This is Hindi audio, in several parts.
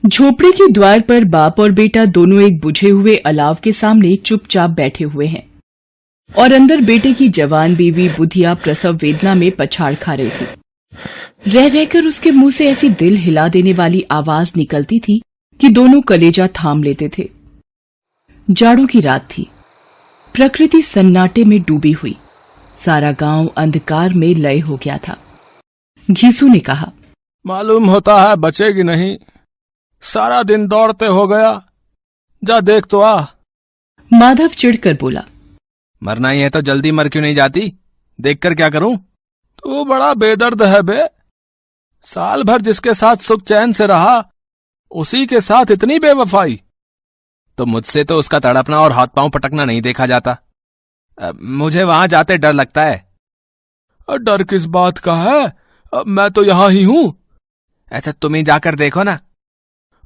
झोपड़ी के द्वार पर बाप और बेटा दोनों एक बुझे हुए अलाव के सामने चुपचाप बैठे हुए हैं और अंदर बेटे की जवान बीवी बुधिया प्रसव वेदना में पछाड़ खा रही थी। रह रहकर उसके मुंह से ऐसी दिल हिला देने वाली आवाज निकलती थी कि दोनों कलेजा थाम लेते थे। जाड़ों की रात थी। प्रकृति सन्नाटे में डूबी हुई। सारा गांव अंधकार में लय हो गया था। घीसू ने कहा, मालूम होता है बचेगी नहीं। सारा दिन दौड़ते हो गया, जा देख तो आ। माधव चिढ़कर बोला, मरना ही है तो जल्दी मर क्यों नहीं जाती? देखकर क्या करूं? तू बड़ा बेदर्द है बे। साल भर जिसके साथ सुख चैन से रहा, उसी के साथ इतनी बेवफाई। तो मुझसे तो उसका तड़पना और हाथ पांव पटकना नहीं देखा जाता। मुझे वहां जाते डर लगता है। डर किस बात का है? मैं तो यहां ही हूं। ऐसा तुम ही जाकर देखो ना।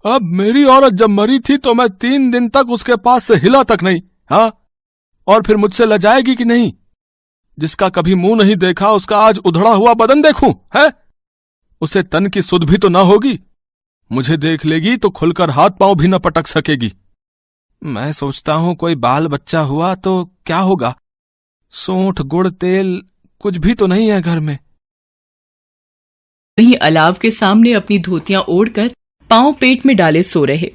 अब मेरी औरत जब मरी थी तो मैं 3 दिन तक उसके पास से हिला तक नहीं। हाँ, और फिर मुझसे लजाएगी कि नहीं? जिसका कभी मुंह नहीं देखा उसका आज उधड़ा हुआ बदन देखूं, है? उसे तन की सुध भी तो ना होगी। मुझे देख लेगी तो खुलकर हाथ पांव भी न पटक सकेगी। मैं सोचता हूं कोई बाल बच्चा हुआ तो क्या होगा। सोंठ गुड़ तेल कुछ भी तो नहीं है घर में। वहीं अलाव के सामने अपनी धोतियां ओढ़कर पांव पेट में डाले सो रहे,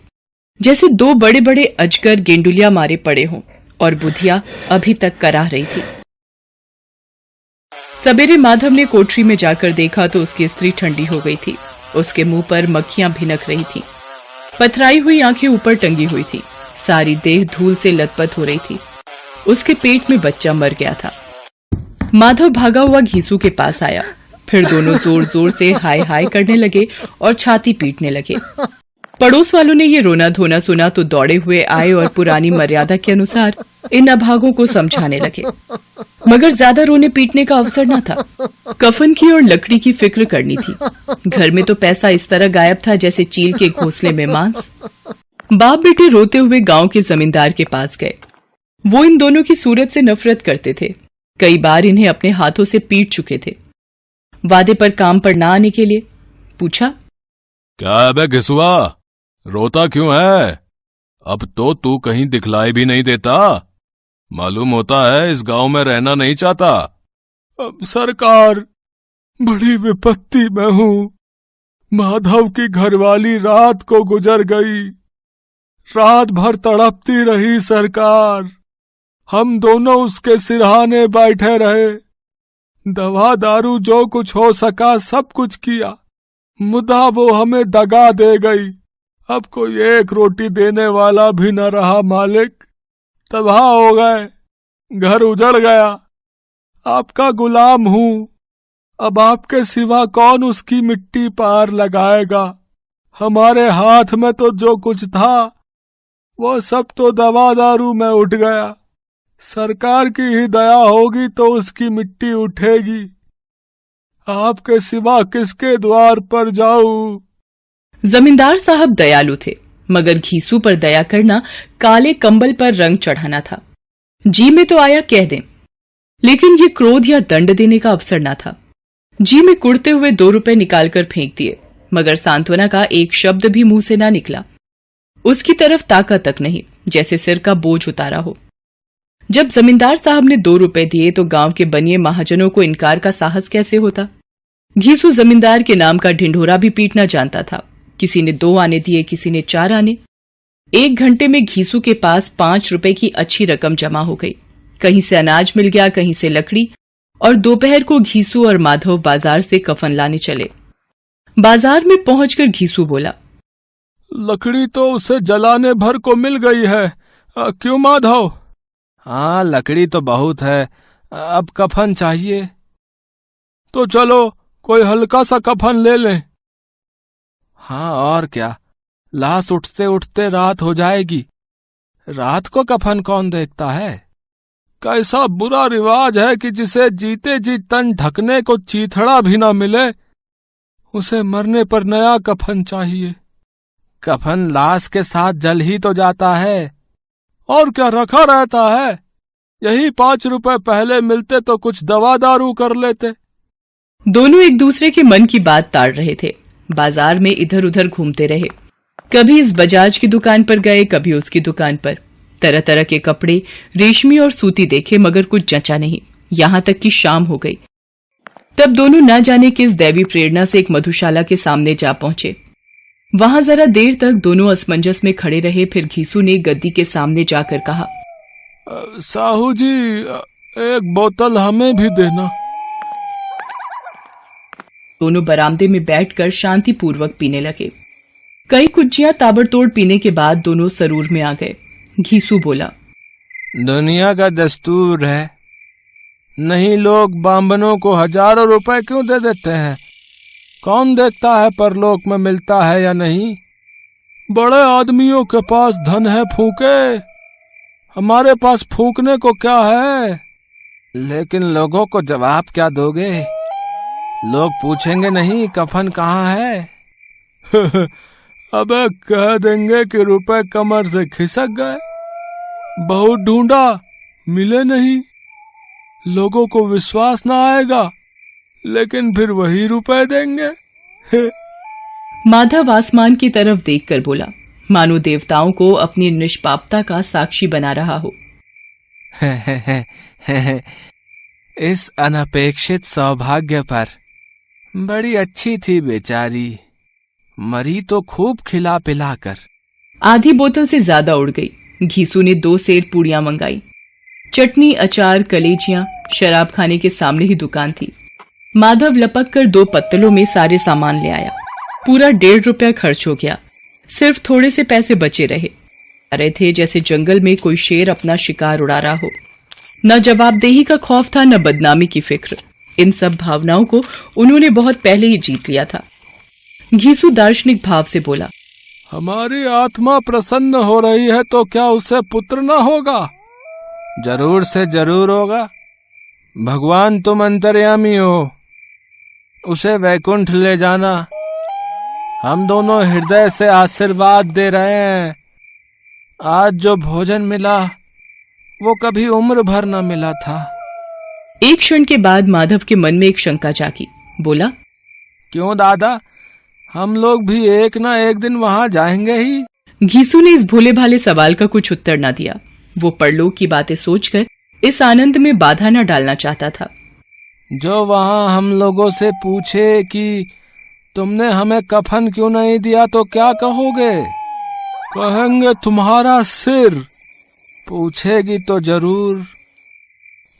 जैसे 2 बड़े बड़े अजगर गेंडुलिया मारे पड़े हों, और बुधिया अभी तक कराह रही थी। सवेरे माधव ने कोठरी में जाकर देखा तो उसकी स्त्री ठंडी हो गई थी। उसके मुंह पर मक्खियां भिनक रही थीं। पथराई हुई आंखें ऊपर टंगी हुई थी। सारी देह धूल से लथपथ हो रही थी। उसके पेट में बच्चा मर गया था। माधव भागा हुआ घीसू के पास आया। फिर दोनों जोर जोर से हाय हाय करने लगे और छाती पीटने लगे। पड़ोस वालों ने ये रोना धोना सुना तो दौड़े हुए आए और पुरानी मर्यादा के अनुसार इन अभागों को समझाने लगे, मगर ज्यादा रोने पीटने का अवसर न था। कफन की और लकड़ी की फिक्र करनी थी। घर में तो पैसा इस तरह गायब था जैसे चील के घोंसले में मांस। बाप बेटे रोते हुए गांव के जमींदार के पास गए। वो इन दोनों की सूरत से नफरत करते थे। कई बार इन्हें अपने हाथों से पीट चुके थे। वादे पर काम पर ना आने के लिए पूछा, क्या है बे घिसुआ, रोता क्यों है? अब तो तू कहीं दिखलाई भी नहीं देता। मालूम होता है इस गांव में रहना नहीं चाहता। अब सरकार, बड़ी विपत्ति में हूं। माधव की घरवाली रात को गुजर गई। रात भर तड़पती रही सरकार। हम दोनों उसके सिरहाने बैठे रहे। दवा दारू जो कुछ हो सका सब कुछ किया, मुदा वो हमें दगा दे गई। अब कोई एक रोटी देने वाला भी न रहा मालिक। तबाह हो गए, घर उजड़ गया। आपका गुलाम हूं। अब आपके सिवा कौन उसकी मिट्टी पार लगाएगा? हमारे हाथ में तो जो कुछ था वो सब तो दवा दारू में उठ गया। सरकार की ही दया होगी तो उसकी मिट्टी उठेगी। आपके सिवा किसके द्वार पर जाऊं? जमींदार साहब दयालु थे, मगर घीसू पर दया करना काले कंबल पर रंग चढ़ाना था। जी में तो आया कह दें, लेकिन ये क्रोध या दंड देने का अवसर न था। जी में कुड़ते हुए 2 रुपए निकालकर फेंक दिए, मगर सांत्वना का एक शब्द भी मुंह से ना निकला। उसकी तरफ ताका तक नहीं, जैसे सिर का बोझ उतारा हो। जब जमींदार साहब ने 2 रुपए दिए तो गांव के बनिए महाजनों को इनकार का साहस कैसे होता? घीसू जमींदार के नाम का ढिंढोरा भी पीटना जानता था। किसी ने 2 आने दिए, किसी ने 4 आने। 1 घंटे में घीसू के पास 5 रुपए की अच्छी रकम जमा हो गई। कहीं से अनाज मिल गया, कहीं से लकड़ी, और दोपहर को घीसू और माधव बाजार से कफन लाने चले। बाजार में पहुंचकर घीसू बोला, लकड़ी तो उसे जलाने भर को मिल गई है। क्यों माधव? हाँ, लकड़ी तो बहुत है, अब कफन चाहिए। तो चलो कोई हल्का सा कफन ले लें। हाँ और क्या, लाश उठते उठते रात हो जाएगी। रात को कफन कौन देखता है? कैसा बुरा रिवाज है कि जिसे जीते जी तन ढकने को चीथड़ा भी ना मिले, उसे मरने पर नया कफन चाहिए। कफन लाश के साथ जल ही तो जाता है, और क्या रखा रहता है? यही 5 रुपए पहले मिलते तो कुछ दवा दारू कर लेते। दोनों एक दूसरे के मन की बात ताड़ रहे थे। बाजार में इधर उधर घूमते रहे। कभी इस बजाज की दुकान पर गए, कभी उसकी दुकान पर। तरह तरह के कपड़े, रेशमी और सूती देखे, मगर कुछ जचा नहीं। यहां तक कि शाम हो गई। तब दोनों न जाने किस दैवी प्रेरणा से एक मधुशाला के सामने जा पहुंचे। वहां जरा देर तक दोनों असमंजस में खड़े रहे। फिर घीसू ने गद्दी के सामने जाकर कहा, साहू जी, एक बोतल हमें भी देना। दोनों बरामदे में बैठकर शांतिपूर्वक पीने लगे। कई कुज्जियां ताबड़तोड़ पीने के बाद दोनों सरूर में आ गए। घीसू बोला, दुनिया का दस्तूर है, नहीं लोग बांबनों को हजारों रुपए क्यों दे देते हैं? कौन देखता है परलोक में मिलता है या नहीं? बड़े आदमियों के पास धन है फूके, हमारे पास फूकने को क्या है? लेकिन लोगों को जवाब क्या दोगे? लोग पूछेंगे नहीं कफन कहाँ है? अबे कह देंगे कि रुपए कमर से खिसक गए, बहुत ढूंढा मिले नहीं। लोगों को विश्वास ना आएगा, लेकिन फिर वही रुपए देंगे। माधव आसमान की तरफ देखकर बोला, मानो देवताओं को अपनी निष्पापता का साक्षी बना रहा हो। इस अनपेक्षित सौभाग्य पर बड़ी अच्छी थी बेचारी, मरी तो खूब खिला पिला कर। आधी बोतल से ज्यादा उड़ गई। घीसू ने 2 सेर पूड़ियां मंगाई। चटनी, अचार, कलेजियां। शराब खाने के सामने ही दुकान थी। माधव लपक कर 2 पत्तलों में सारे सामान ले आया। पूरा 1.5 रुपया खर्च हो गया। सिर्फ थोड़े से पैसे बचे रहे थे जैसे जंगल में कोई शेर अपना शिकार उड़ा रहा हो। न जवाबदेही का खौफ था, न बदनामी की फिक्र। इन सब भावनाओं को उन्होंने बहुत पहले ही जीत लिया था। घीसू दार्शनिक भाव से बोला, हमारी आत्मा प्रसन्न हो रही है तो क्या उसे पुत्र न होगा? जरूर से जरूर होगा। भगवान तुम अंतर्यामी हो, उसे वैकुंठ ले जाना। हम दोनों हृदय से आशीर्वाद दे रहे हैं। आज जो भोजन मिला वो कभी उम्र भर न मिला था। एक क्षण के बाद माधव के मन में एक शंका जागी। बोला, क्यों दादा, हम लोग भी एक ना एक दिन वहां जाएंगे ही। घीसू ने इस भोले भाले सवाल का कुछ उत्तर न दिया। वो परलोक की बातें सोचकर इस आनंद में बाधा न डालना चाहता था। जो वहां हम लोगों से पूछे कि तुमने हमें कफन क्यों नहीं दिया तो क्या कहोगे? कहेंगे तुम्हारा सिर। पूछेगी तो जरूर।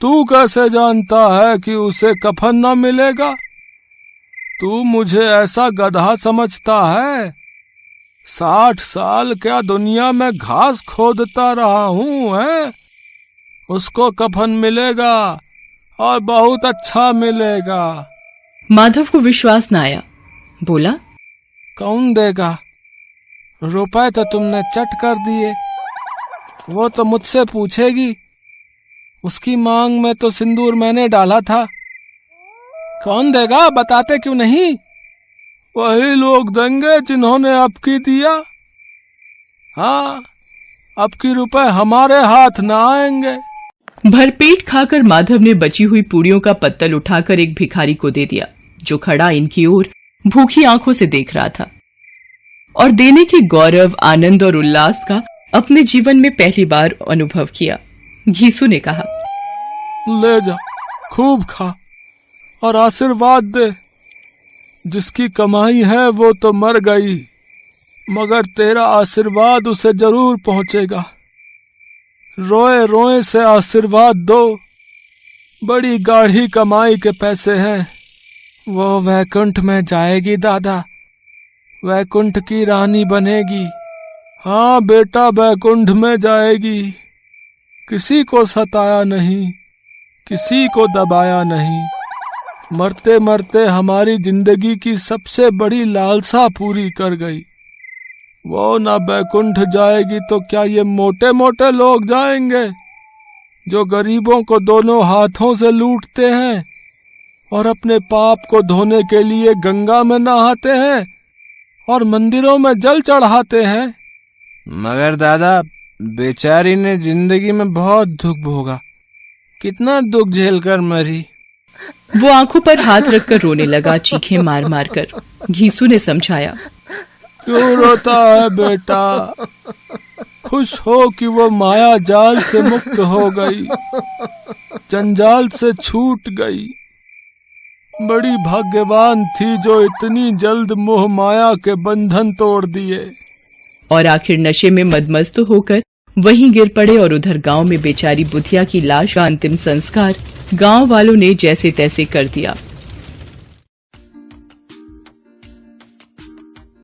तू कैसे जानता है कि उसे कफन न मिलेगा? तू मुझे ऐसा गधा समझता है? 60 साल क्या दुनिया में घास खोदता रहा हूँ है? उसको कफन मिलेगा और बहुत अच्छा मिलेगा। माधव को विश्वास न आया। बोला, कौन देगा? रुपए तो तुमने चट कर दिए। वो तो मुझसे पूछेगी। उसकी मांग में तो सिंदूर मैंने डाला था। कौन देगा? बताते क्यों नहीं? वही लोग देंगे जिन्होंने अबकी दिया। हाँ, अबकी रुपए हमारे हाथ न आएंगे। भरपेट खाकर माधव ने बची हुई पूड़ियों का पत्तल उठाकर एक भिखारी को दे दिया, जो खड़ा इनकी ओर भूखी आंखों से देख रहा था और देने के गौरव, आनंद और उल्लास का अपने जीवन में पहली बार अनुभव किया। घीसू ने कहा, ले जा, खूब खा और आशीर्वाद दे। जिसकी कमाई है वो तो मर गई, मगर तेरा आशीर्वाद उसे जरूर पहुंचेगा। रोए रोए से आशीर्वाद दो। बड़ी गाढ़ी कमाई के पैसे हैं। वो वैकुंठ में जाएगी दादा, वैकुंठ की रानी बनेगी। हाँ बेटा, वैकुंठ में जाएगी। किसी को सताया नहीं, किसी को दबाया नहीं। मरते मरते हमारी जिंदगी की सबसे बड़ी लालसा पूरी कर गई। वो ना वैकुंठ जाएगी तो क्या ये मोटे मोटे लोग जाएंगे, जो गरीबों को दोनों हाथों से लूटते हैं और अपने पाप को धोने के लिए गंगा में नहाते हैं और मंदिरों में जल चढ़ाते हैं। मगर दादा, बेचारी ने जिंदगी में बहुत दुख भोगा। कितना दुख झेलकर मरी। वो आंखों पर हाथ रखकर रोने लगा, चीखें मार मार कर। घीसू ने समझाया, क्यों रोता है बेटा? खुश हो कि वो माया जाल से मुक्त हो गई, जंजाल से छूट गई। बड़ी भाग्यवान थी जो इतनी जल्द मोह माया के बंधन तोड़ दिए। और आखिर नशे में मदमस्त होकर वहीं गिर पड़े और उधर गांव में बेचारी बुधिया की लाश का अंतिम संस्कार गांव वालों ने जैसे तैसे कर दिया।